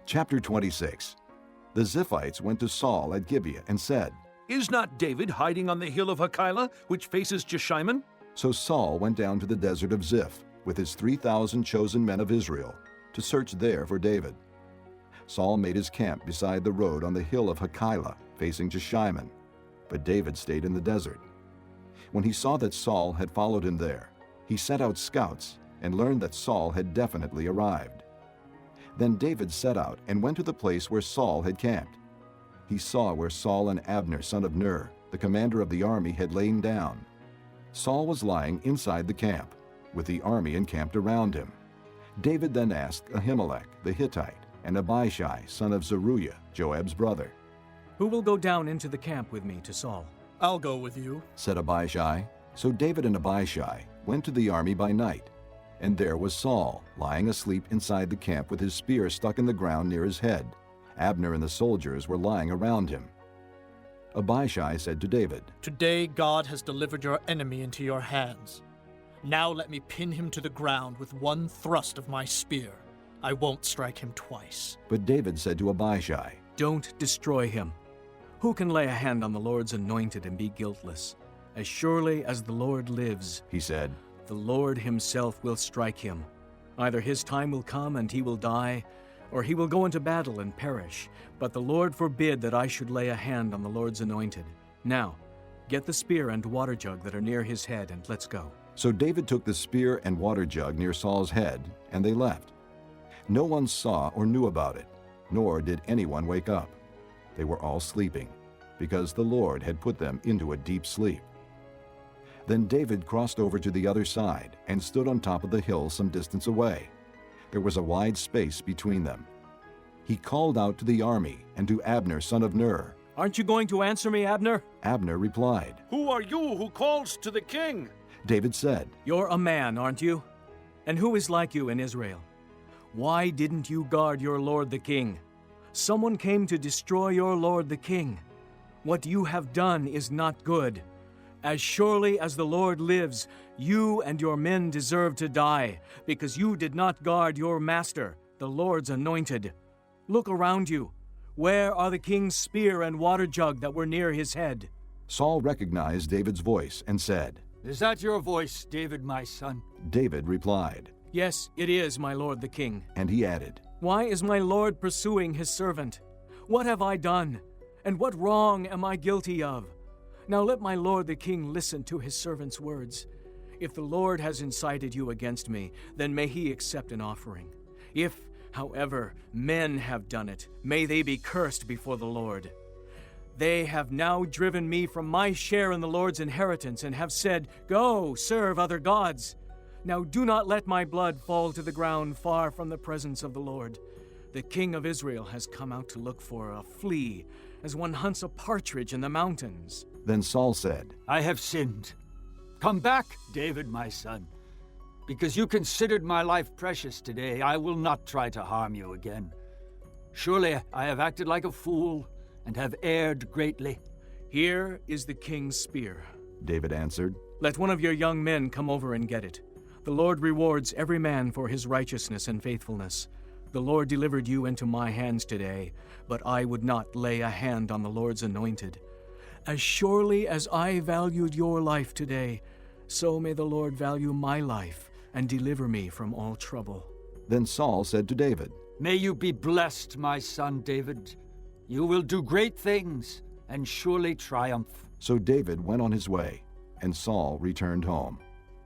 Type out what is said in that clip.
Chapter 26. The Ziphites went to Saul at Gibeah and said, Is not David hiding on the hill of Hachilah, which faces Jeshimon? So Saul went down to the desert of Ziph with his 3,000 chosen men of Israel to search there for David. Saul made his camp beside the road on the hill of Hachilah, facing Jeshimon, but David stayed in the desert. When he saw that Saul had followed him there, he sent out scouts and learned that Saul had definitely arrived. Then David set out and went to the place where Saul had camped. He saw where Saul and Abner, son of Ner, the commander of the army, had lain down. Saul was lying inside the camp, with the army encamped around him. David then asked Ahimelech the Hittite and Abishai, son of Zeruiah, Joab's brother. Who will go down into the camp with me to Saul? I'll go with you, said Abishai. So David and Abishai went to the army by night, and there was Saul lying asleep inside the camp with his spear stuck in the ground near his head. Abner and the soldiers were lying around him. Abishai said to David, Today God has delivered your enemy into your hands. Now let me pin him to the ground with one thrust of my spear. I won't strike him twice. But David said to Abishai, Don't destroy him. Who can lay a hand on the Lord's anointed and be guiltless? As surely as the Lord lives, he said, the Lord himself will strike him. Either his time will come and he will die, or he will go into battle and perish. But the Lord forbid that I should lay a hand on the Lord's anointed. Now, get the spear and water jug that are near his head, and let's go. So David took the spear and water jug near Saul's head, and they left. No one saw or knew about it, nor did anyone wake up. They were all sleeping, because the Lord had put them into a deep sleep. Then David crossed over to the other side and stood on top of the hill some distance away. There was a wide space between them. He called out to the army and to Abner, son of Ner. Aren't you going to answer me, Abner? Abner replied, Who are you who calls to the king? David said, You're a man, aren't you? And who is like you in Israel? Why didn't you guard your lord the king? Someone came to destroy your lord the king. What you have done is not good. As surely as the Lord lives, you and your men deserve to die, because you did not guard your master, the Lord's anointed. Look around you. Where are the king's spear and water jug that were near his head? Saul recognized David's voice and said, Is that your voice, David, my son? David replied, Yes, it is, my lord the king. And he added, Why is my lord pursuing his servant? What have I done? And what wrong am I guilty of? Now let my lord the king listen to his servant's words. If the Lord has incited you against me, then may he accept an offering. If, however, men have done it, may they be cursed before the Lord. They have now driven me from my share in the Lord's inheritance and have said, Go, serve other gods. Now do not let my blood fall to the ground far from the presence of the Lord. The king of Israel has come out to look for a flea, as one hunts a partridge in the mountains. Then Saul said, I have sinned. Come back, David, my son. Because you considered my life precious today, I will not try to harm you again. Surely I have acted like a fool and have erred greatly. Here is the king's spear, David answered. Let one of your young men come over and get it. The Lord rewards every man for his righteousness and faithfulness. The Lord delivered you into my hands today, but I would not lay a hand on the Lord's anointed. As surely as I valued your life today, so may the Lord value my life and deliver me from all trouble. Then Saul said to David, May you be blessed, my son David. You will do great things and surely triumph. So David went on his way, and Saul returned home.